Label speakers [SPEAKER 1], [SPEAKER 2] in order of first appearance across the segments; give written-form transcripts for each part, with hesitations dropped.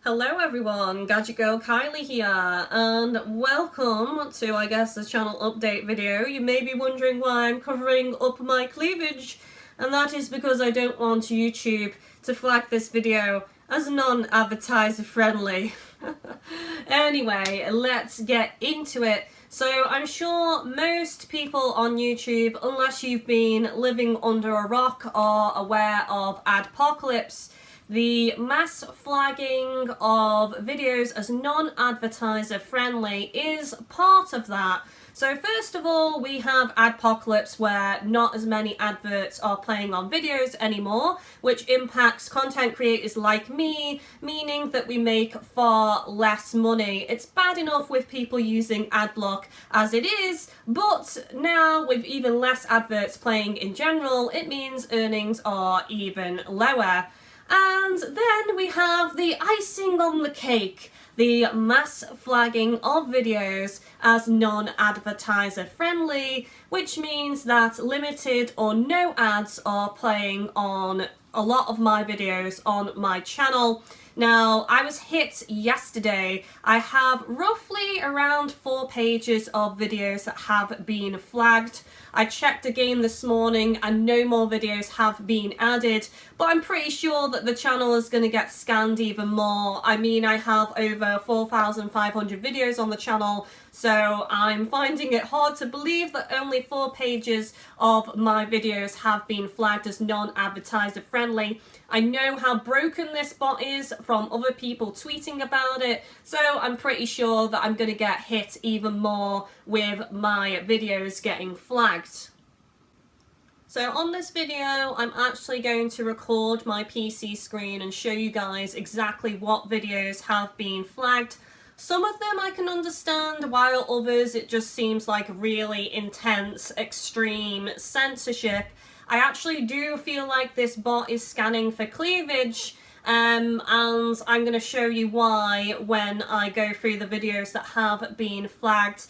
[SPEAKER 1] Hello everyone, GadgetGirlKylie here, and welcome to, I guess, the channel update video. You may be wondering why I'm covering up my cleavage, and that is because I don't want YouTube to flag this video as non-advertiser friendly. Anyway, let's get into it. So I'm sure most people on YouTube, unless you've been living under a rock, are aware of Adpocaplse, the mass flagging of videos as non-advertiser friendly is part of that. So first of all, we have Adpocalypse, where not as many adverts are playing on videos anymore, which impacts content creators like me, meaning that we make far less money. It's bad enough with people using adblock as it is, but now with even less adverts playing in general, it means earnings are even lower. And then we have the icing on the cake, the mass flagging of videos as non-advertiser friendly, which means that limited or no ads are playing on a lot of my videos on my channel. Now, I was hit yesterday. I have roughly around 4 pages of videos that have been flagged. I checked again this morning and no more videos have been added, but I'm pretty sure that the channel is going to get scanned even more. I mean, I have over 4,500 videos on the channel, so I'm finding it hard to believe that only 4 pages of my videos have been flagged as non-advertiser friendly. I know how broken this bot is from other people tweeting about it, so I'm pretty sure that I'm going to get hit even more with my videos getting flagged. So on this video, I'm actually going to record my PC screen and show you guys exactly what videos have been flagged. Some of them I can understand, while others it just seems like really intense, extreme censorship. I actually do feel like this bot is scanning for cleavage, and I'm going to show you why when I go through the videos that have been flagged.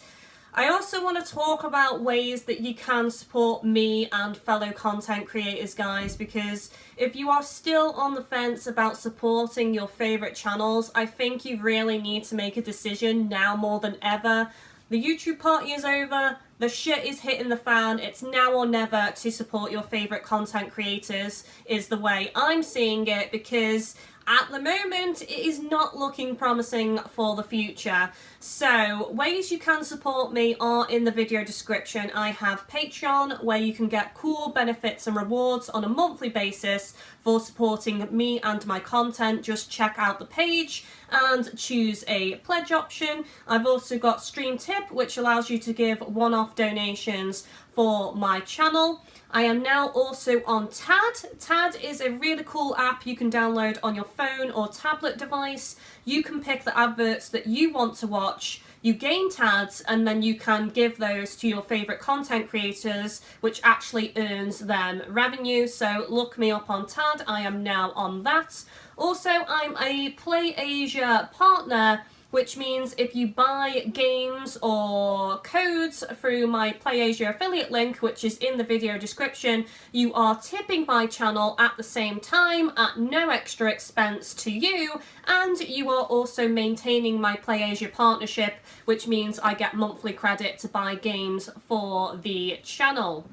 [SPEAKER 1] I also want to talk about ways that you can support me and fellow content creators, guys, because if you are still on the fence about supporting your favourite channels, I think you really need to make a decision now more than ever. The YouTube party is over, the shit is hitting the fan, it's now or never to support your favourite content creators, is the way I'm seeing it, because at the moment it is not looking promising for the future. So ways you can support me are in the video description. I have Patreon, where you can get cool benefits and rewards on a monthly basis for supporting me and my content. Just check out the page and choose a pledge option. I've also got Stream Tip, which allows you to give one-off donations for my channel. I am now also on Tad. Tad is a really cool app you can download on your phone or tablet device. You can pick the adverts that you want to watch, you gain Tads, and then you can give those to your favourite content creators, which actually earns them revenue. So look me up on Tad, I am now on that. Also, I'm a PlayAsia partner, which means if you buy games or codes through my PlayAsia affiliate link, which is in the video description, you are tipping my channel at the same time at no extra expense to you, and you are also maintaining my PlayAsia partnership, which means I get monthly credit to buy games for the channel.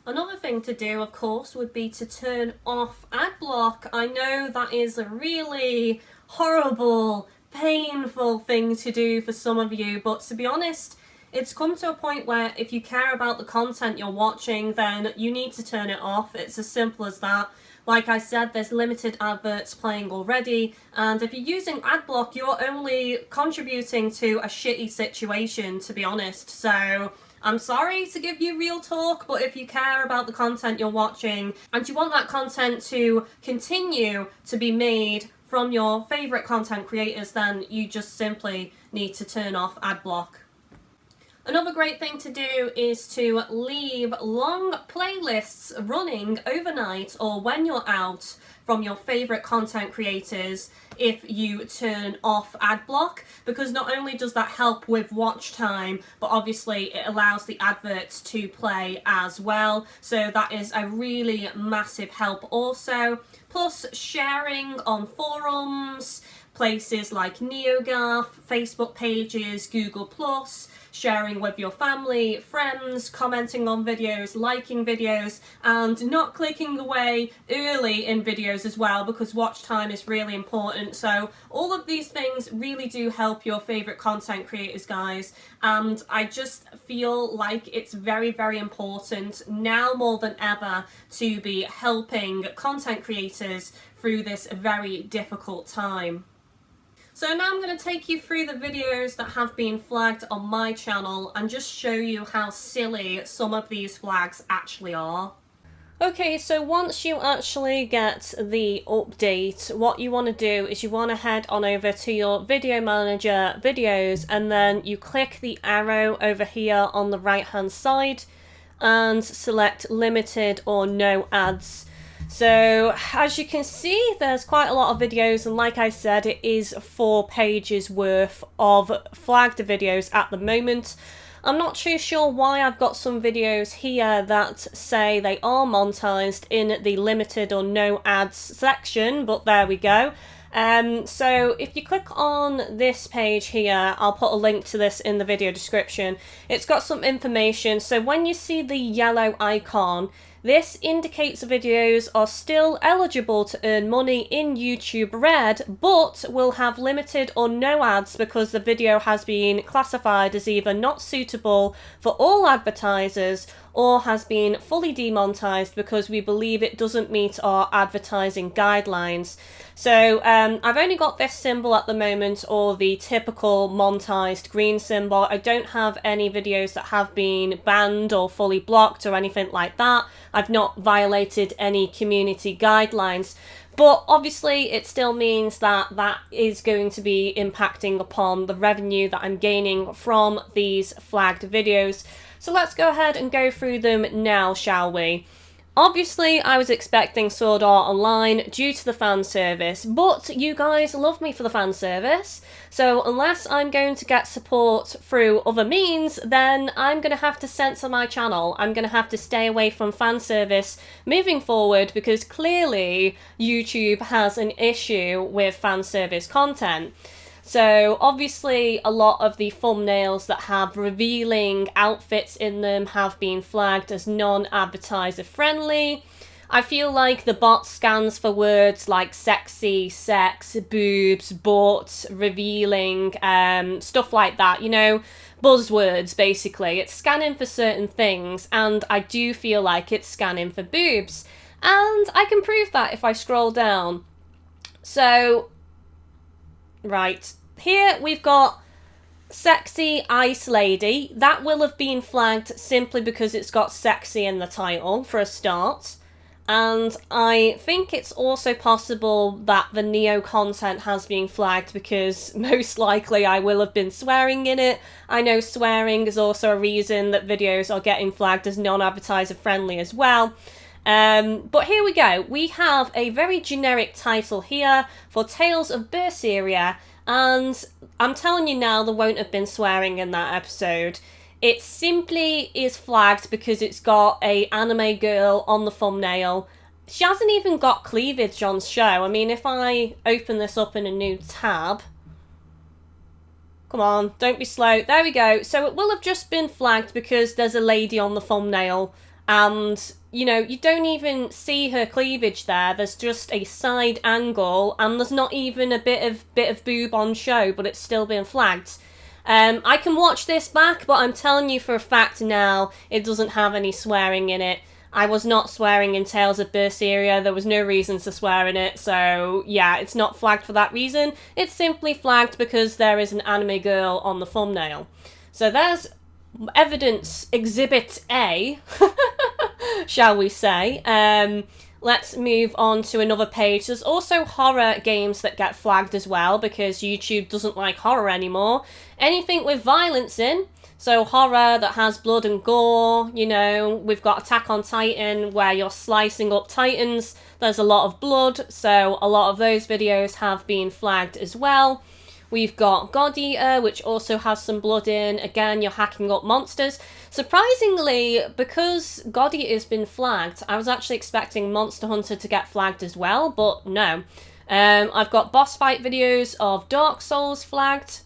[SPEAKER 1] Another thing to do, of course, would be to turn off adblock. I know that is a really horrible, painful thing to do for some of you, but to be honest, it's come to a point where if you care about the content you're watching, then you need to turn it off. It's as simple as that. Like I said, there's limited adverts playing already, and if you're using adblock, you're only contributing to a shitty situation, to be honest. So I'm sorry to give you real talk, but if you care about the content you're watching and you want that content to continue to be made from your favourite content creators, then you just simply need to turn off adblock. Another great thing to do is to leave long playlists running overnight or when you're out from your favorite content creators if you turn off ad block, because not only does that help with watch time, but obviously it allows the adverts to play as well. So that is a really massive help also. Plus sharing on forums, places like NeoGAF, Facebook pages, Google+, sharing with your family, friends, commenting on videos, liking videos, and not clicking away early in videos as well, because watch time is really important. So all of these things really do help your favorite content creators, guys, and I just feel like it's very, very important now more than ever to be helping content creators through this very difficult time. So now I'm going to take you through the videos that have been flagged on my channel and just show you how silly some of these flags actually are. Okay, so once you actually get the update, what you want to do is you want to head on over to your video manager videos, and then you click the arrow over here on the right hand side and select limited or no ads. So as you can see, there's quite a lot of videos, and like I said, it is 4 pages worth of flagged videos at the moment. I'm not too sure why I've got some videos here that say they are monetized in the limited or no ads section, but there we go. So if you click on this page here, I'll put a link to this in the video description. It's got some information. So when you see the yellow icon, this indicates videos are still eligible to earn money in YouTube Red, but will have limited or no ads because the video has been classified as either not suitable for all advertisers or has been fully demonetized because we believe it doesn't meet our advertising guidelines. So I've only got this symbol at the moment, or the typical monetized green symbol. I don't have any videos that have been banned or fully blocked or anything like that. I've not violated any community guidelines. But obviously it still means that that is going to be impacting upon the revenue that I'm gaining from these flagged videos. So let's go ahead and go through them now, shall we? Obviously, I was expecting Sword Art Online due to the fan service, but you guys love me for the fan service, so unless I'm going to get support through other means, then I'm going to have to censor my channel. I'm going to have to stay away from fan service moving forward, because clearly YouTube has an issue with fan service content. So obviously a lot of the thumbnails that have revealing outfits in them have been flagged as non-advertiser friendly. I feel like the bot scans for words like sexy, sex, boobs, butt, revealing, stuff like that, you know, buzzwords basically. It's scanning for certain things, and I do feel like it's scanning for boobs. And I can prove that if I scroll down. So, right, here we've got sexy ice lady. That will have been flagged simply because it's got sexy in the title for a start. And I think it's also possible that the Neo content has been flagged because most likely I will have been swearing in it. I know swearing is also a reason that videos are getting flagged as non-advertiser friendly as well. But here we go. We have a very generic title here for Tales of Berseria, and I'm telling you now, there won't have been swearing in that episode. It simply is flagged because it's got a anime girl on the thumbnail. She hasn't even got cleavage on show. I mean, if I open this up in a new tab... Come on, don't be slow. There we go. So it will have just been flagged because there's a lady on the thumbnail, and, you know, you don't even see her cleavage there. There's just a side angle, and there's not even a bit of boob on show, but it's still been flagged. I can watch this back, but I'm telling you for a fact now, it doesn't have any swearing in it. I was not swearing in Tales of Berseria. There was no reason to swear in it, so yeah, it's not flagged for that reason. It's simply flagged because there is an anime girl on the thumbnail. So there's evidence exhibit A, shall we say. Let's move on to another page. There's also horror games that get flagged as well because YouTube doesn't like horror anymore. Anything with violence in, so horror that has blood and gore, you know, we've got Attack on Titan where you're slicing up titans. There's a lot of blood, so a lot of those videos have been flagged as well. We've got God Eater, which also has some blood in. Again, you're hacking up monsters. Surprisingly, because God Eater's been flagged, I was actually expecting Monster Hunter to get flagged as well, but no. I've got boss fight videos of Dark Souls flagged.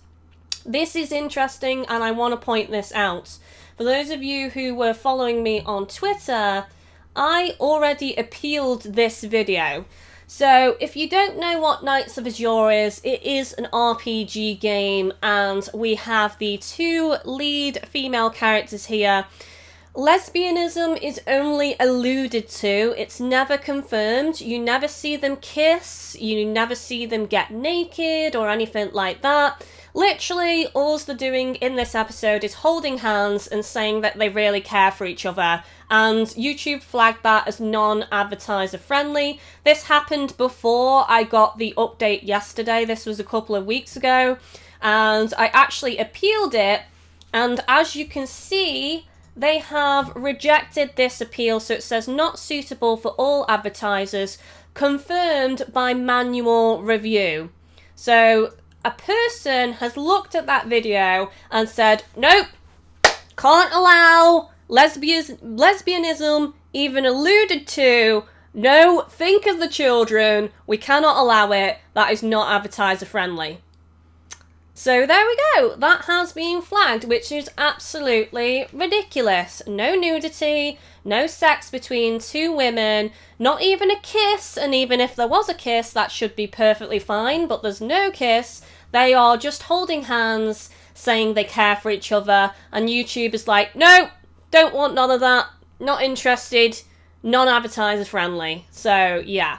[SPEAKER 1] This is interesting, and I want to point this out. For those of you who were following me on Twitter, I already appealed this video. So, if you don't know what Knights of Azure is, it is an RPG game, and we have the two lead female characters here. Lesbianism is only alluded to, it's never confirmed. You never see them kiss, you never see them get naked or anything like that. Literally, all they're doing in this episode is holding hands and saying that they really care for each other. And YouTube flagged that as non-advertiser friendly. This happened before I got the update yesterday. This was a couple of weeks ago. And I actually appealed it. And as you can see, they have rejected this appeal. So it says not suitable for all advertisers, confirmed by manual review. So a person has looked at that video and said, nope, can't allow lesbianism even alluded to. No, think of the children. We cannot allow it. That is not advertiser friendly. So there we go. That has been flagged, which is absolutely ridiculous. No nudity, no sex between two women, not even a kiss. And even if there was a kiss, that should be perfectly fine. But there's no kiss. They are just holding hands, saying they care for each other. And YouTube is like, no, don't want none of that. Not interested. Non-advertiser friendly. So, yeah.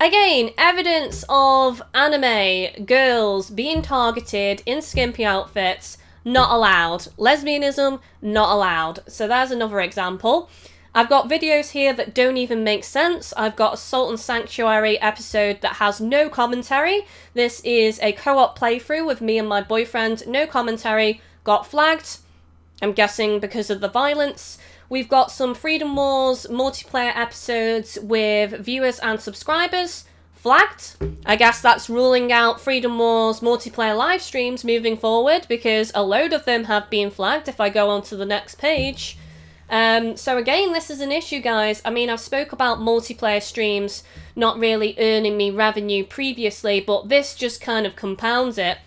[SPEAKER 1] Again, evidence of anime girls being targeted in skimpy outfits, not allowed. Lesbianism, not allowed. So there's another example. I've got videos here that don't even make sense. I've got a Salt and Sanctuary episode that has no commentary. This is a co-op playthrough with me and my boyfriend. No commentary. Got flagged. I'm guessing because of the violence. We've got some Freedom Wars multiplayer episodes with viewers and subscribers. Flagged. I guess that's ruling out Freedom Wars multiplayer live streams moving forward, because a load of them have been flagged if I go on to the next page. So again, this is an issue, guys. I mean, I've spoke about multiplayer streams not really earning me revenue previously, but this just kind of compounds it.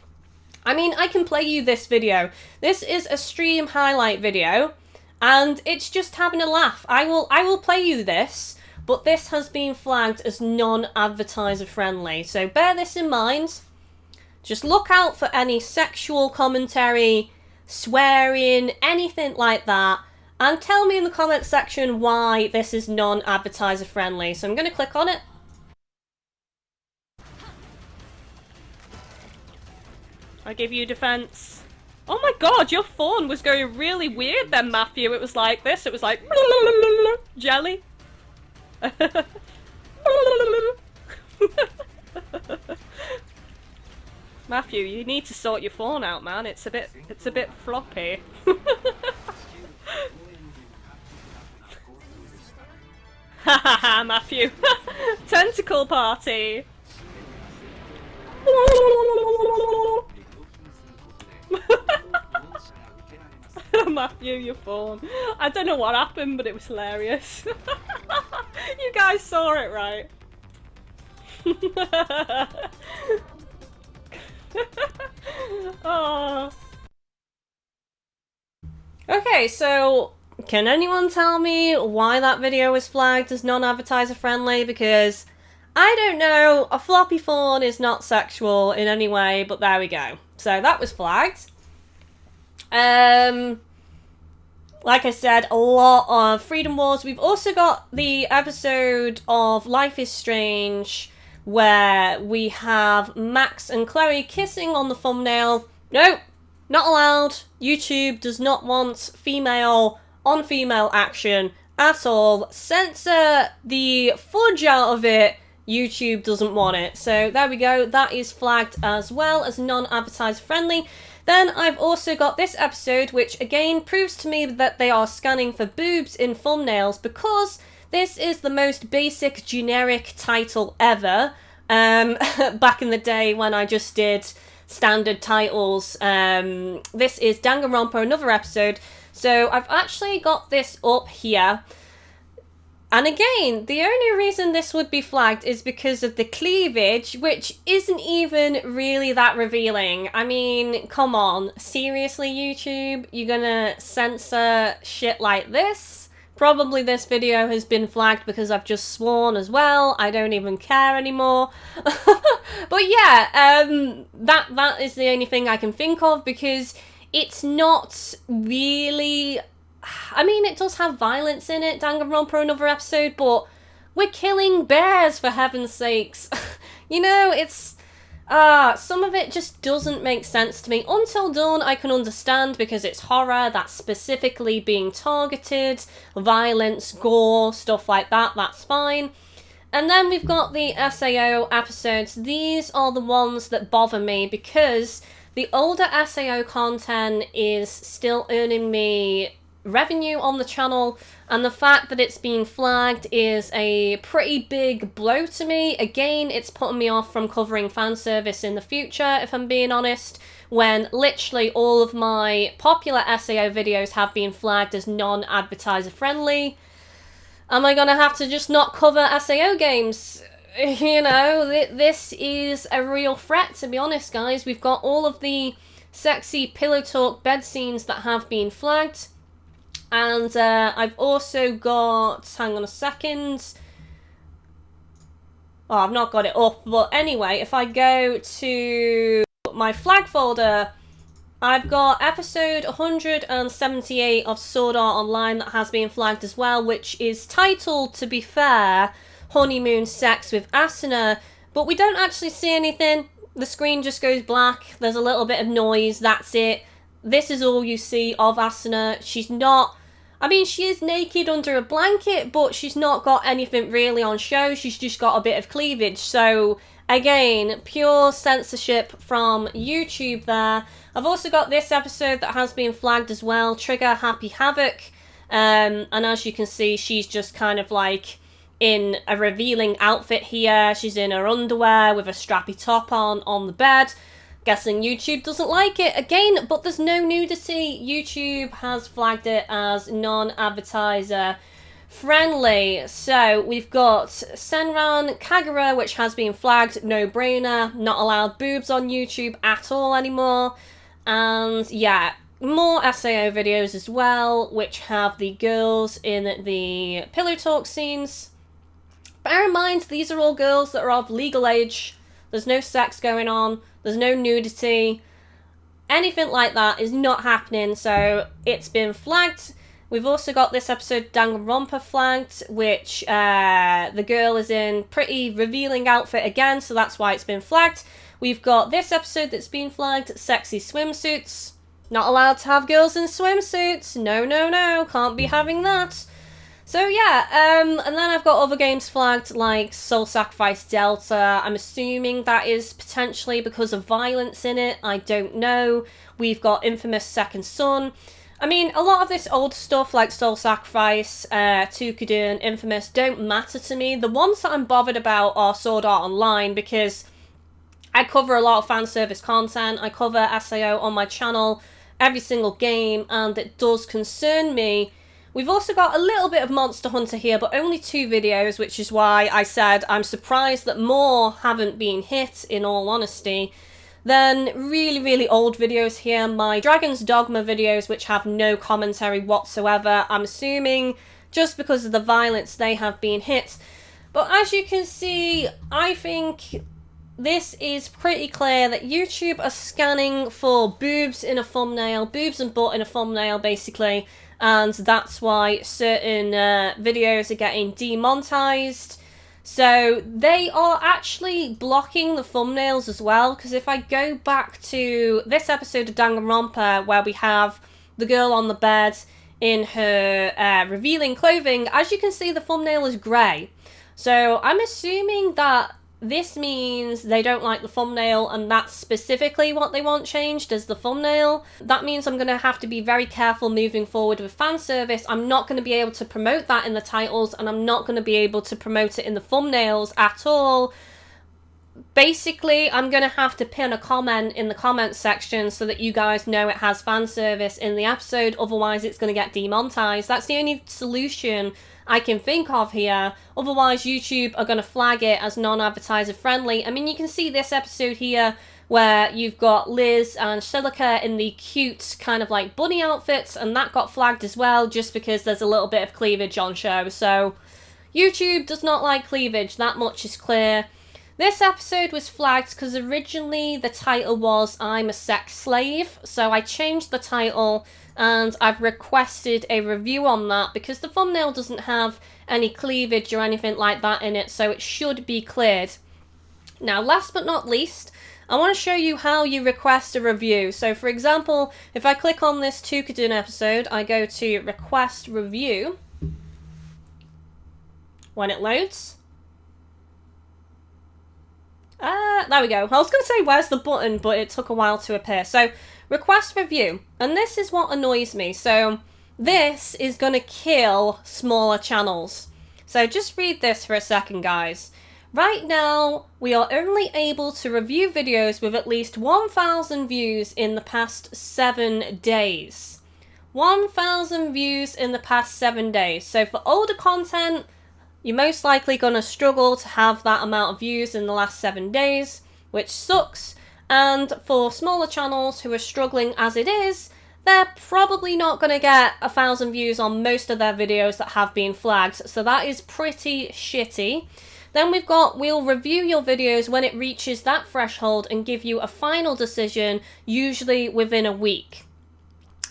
[SPEAKER 1] I mean, I can play you this video. This is a stream highlight video, and it's just having a laugh. I will play you this, but this has been flagged as non-advertiser friendly. So bear this in mind. Just look out for any sexual commentary, swearing, anything like that. And tell me in the comments section why this is non-advertiser friendly. So I'm going to click on it. I give you defense. Oh my god, your phone was going really weird then, Matthew. It was like this. It was like jelly. Matthew, you need to sort your phone out, man. It's a bit floppy. Hahaha, Matthew. Tentacle party. Matthew, your phone. I don't know what happened, but it was hilarious. You guys saw it, right? Oh. Okay, so can anyone tell me why that video was flagged as non-advertiser friendly? Because I don't know, a floppy phone is not sexual in any way, but there we go. So that was flagged. Like I said, a lot of Freedom Wars. We've also got the episode of Life is Strange where we have Max and Chloe kissing on the thumbnail. Nope, not allowed. YouTube does not want female on female action at all. Censor the fudge out of it. YouTube doesn't want it. So there we go. That is flagged as well as non-advertiser friendly. Then I've also got this episode, which again proves to me that they are scanning for boobs in thumbnails, because This is the most basic generic title ever. Back in the day when I just did standard titles. This is Danganronpa, another episode. So I've actually got this up here. And again, the only reason this would be flagged is because of the cleavage, which isn't even really that revealing. I mean, come on. Seriously, YouTube? You're gonna censor shit like this? Probably this video has been flagged because I've just sworn as well. I don't even care anymore. But yeah, that is the only thing I can think of, because it's not really... I mean, it does have violence in it, Danganronpa, another episode, but we're killing bears, for heaven's sakes. You know, it's... some of it just doesn't make sense to me. Until Dawn, I can understand, because it's horror that's specifically being targeted, violence, gore, stuff like that, that's fine. And then we've got the SAO episodes. These are the ones that bother me, because the older SAO content is still earning me revenue on the channel, and the fact that it's being flagged is a pretty big blow to me. Again, it's putting me off from covering fan service in the future, if I'm being honest, when literally all of my popular SAO videos have been flagged as non-advertiser friendly. Am I gonna have to just not cover SAO games? You know, this is a real threat, to be honest, guys. We've got all of the sexy pillow talk bed scenes that have been flagged. And I've also got, hang on a second. Oh, I've not got it up. But anyway, if I go to my flag folder, I've got episode 178 of Sword Art Online that has been flagged as well, which is titled, to be fair, Honeymoon Sex with Asuna. But we don't actually see anything. The screen just goes black. There's a little bit of noise. That's it. This is all you see of Asuna. She's not... I mean, she is naked under a blanket, but she's not got anything really on show. She's just got a bit of cleavage. So, again, pure censorship from YouTube there. I've also got this episode that has been flagged as well, Trigger Happy Havoc. And as you can see, she's just kind of like in a revealing outfit here. She's in her underwear with a strappy top on the bed. Guessing YouTube doesn't like it again, but there's no nudity. YouTube has flagged it as non-advertiser friendly. So we've got Senran Kagura, which has been flagged, no brainer, not allowed boobs on YouTube at all anymore. And yeah, more SAO videos as well, which have the girls in the pillow talk scenes. Bear in mind, these are all girls that are of legal age. There's no sex going on. There's no nudity. Anything like that is not happening, so it's been flagged. We've also got this episode, Danganronpa, flagged, which the girl is in pretty revealing outfit again, so that's why it's been flagged. We've got this episode that's been flagged, Sexy Swimsuits. Not allowed to have girls in swimsuits. No, no, no. Can't be having that. So yeah, and then I've got other games flagged like Soul Sacrifice Delta. I'm assuming that is potentially because of violence in it. I don't know. We've got Infamous Second Son. I mean, a lot of this old stuff like Soul Sacrifice, Tukudun, Infamous don't matter to me. The ones that I'm bothered about are Sword Art Online, because I cover a lot of fan service content. I cover SAO on my channel, every single game, and it does concern me. We've also got a little bit of Monster Hunter here, but only 2 videos, which is why I said I'm surprised that more haven't been hit, in all honesty. Then really, really old videos here. My Dragon's Dogma videos, which have no commentary whatsoever. I'm assuming just because of the violence they have been hit. But as you can see, I think this is pretty clear that YouTube are scanning for boobs in a thumbnail, boobs and butt in a thumbnail, basically. And that's why certain videos are getting demonetized. So they are actually blocking the thumbnails as well, because if I go back to this episode of Danganronpa where we have the girl on the bed in her revealing clothing, as you can see the thumbnail is grey. So I'm assuming that this means they don't like the thumbnail, and that's specifically what they want changed as the thumbnail. That means I'm going to have to be very careful moving forward with Fanservice. I'm not going to be able to promote that in the titles, and I'm not going to be able to promote it in the thumbnails at all. Basically, I'm going to have to pin a comment in the comments section so that you guys know it has Fanservice in the episode, otherwise it's going to get demonetized. That's the only solution I can think of here, otherwise YouTube are going to flag it as non-advertiser friendly. I mean, you can see this episode here where you've got Liz and Silica in the cute kind of like bunny outfits, and that got flagged as well just because there's a little bit of cleavage on show. So YouTube does not like cleavage, that much is clear. This episode was flagged because originally the title was I'm a Sex Slave, so I changed the title and I've requested a review on that because the thumbnail doesn't have any cleavage or anything like that in it, so it should be cleared. Now, last but not least, I want to show you how you request a review. So, for example, if I click on this Tukadun episode, I go to Request Review. When it loads. There we go. I was going to say, where's the button? But it took a while to appear. So, request review. And this is what annoys me. So, this is going to kill smaller channels. So, just read this for a second, guys. Right now, we are only able to review videos with at least 1,000 views in the past 7 days. 1,000 views in the past 7 days. So, for older content, you're most likely going to struggle to have that amount of views in the last 7 days, which sucks. And for smaller channels who are struggling as it is, they're probably not going to get 1,000 views on most of their videos that have been flagged. So that is pretty shitty. Then we've got, we'll review your videos when it reaches that threshold and give you a final decision, usually within a week.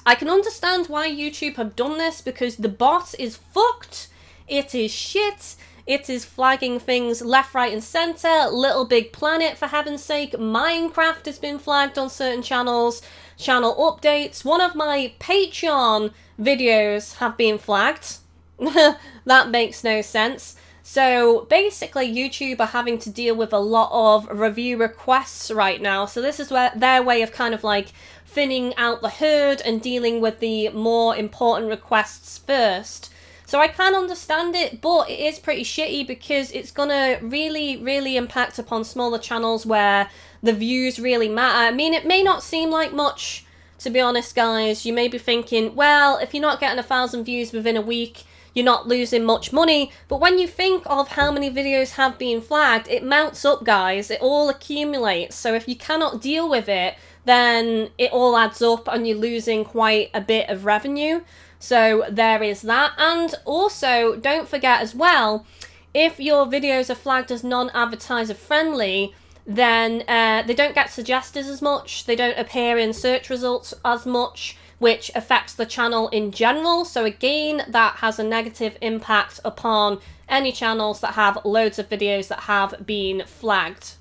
[SPEAKER 1] I can understand why YouTube have done this because the bot is fucked. It is shit. It is flagging things left, right and centre. Little Big Planet, for heaven's sake. Minecraft has been flagged on certain channels. Channel updates. One of my Patreon videos have been flagged. That makes no sense. So basically YouTube are having to deal with a lot of review requests right now. So this is where their way of kind of like thinning out the herd and dealing with the more important requests first. So I can understand it, but it is pretty shitty because it's going to really impact upon smaller channels where the views really matter. I mean, it may not seem like much, to be honest, guys. You may be thinking, well, if you're not getting 1,000 views within a week, you're not losing much money. But when you think of how many videos have been flagged, it mounts up, guys. It all accumulates. So if you cannot deal with it, then it all adds up and you're losing quite a bit of revenue. So there is that. And also, don't forget as well, if your videos are flagged as non-advertiser friendly, then they don't get suggested as much, they don't appear in search results as much, which affects the channel in general. So again, that has a negative impact upon any channels that have loads of videos that have been flagged.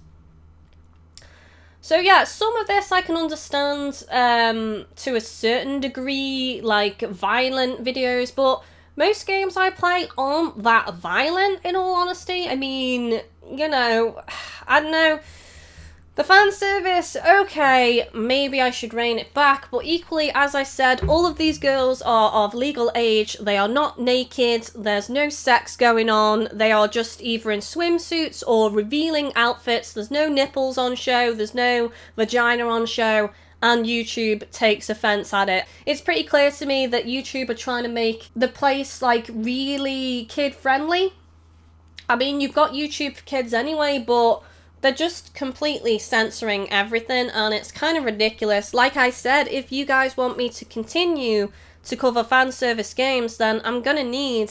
[SPEAKER 1] So yeah, some of this I can understand to a certain degree, like violent videos, but most games I play aren't that violent, in all honesty. I mean, you know, I don't know. The fan service, okay, maybe I should rein it back, but equally, as I said, all of these girls are of legal age, they are not naked, there's no sex going on, they are just either in swimsuits or revealing outfits, there's no nipples on show, there's no vagina on show, and YouTube takes offense at it. It's pretty clear to me that YouTube are trying to make the place, like, really kid-friendly. I mean, you've got YouTube for kids anyway, but they're just completely censoring everything, and it's kind of ridiculous. Like I said, if you guys want me to continue to cover fan service games, then I'm gonna need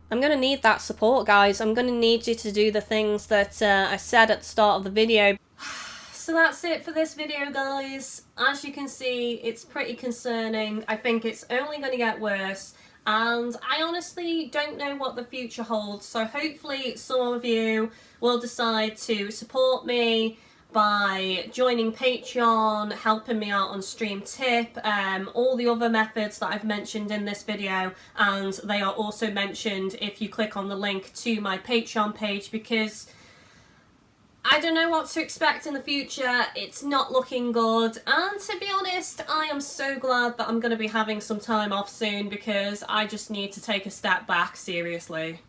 [SPEAKER 1] that support, guys. I'm gonna need you to do the things that I said at the start of the video. So that's it for this video, guys. As you can see, it's pretty concerning. I think it's only gonna get worse. And I honestly don't know what the future holds, so hopefully some of you will decide to support me by joining Patreon, helping me out on Stream Tip, all the other methods that I've mentioned in this video, and they are also mentioned if you click on the link to my Patreon page, because I don't know what to expect in the future. It's not looking good, and to be honest, I am so glad that I'm going to be having some time off soon because I just need to take a step back, seriously.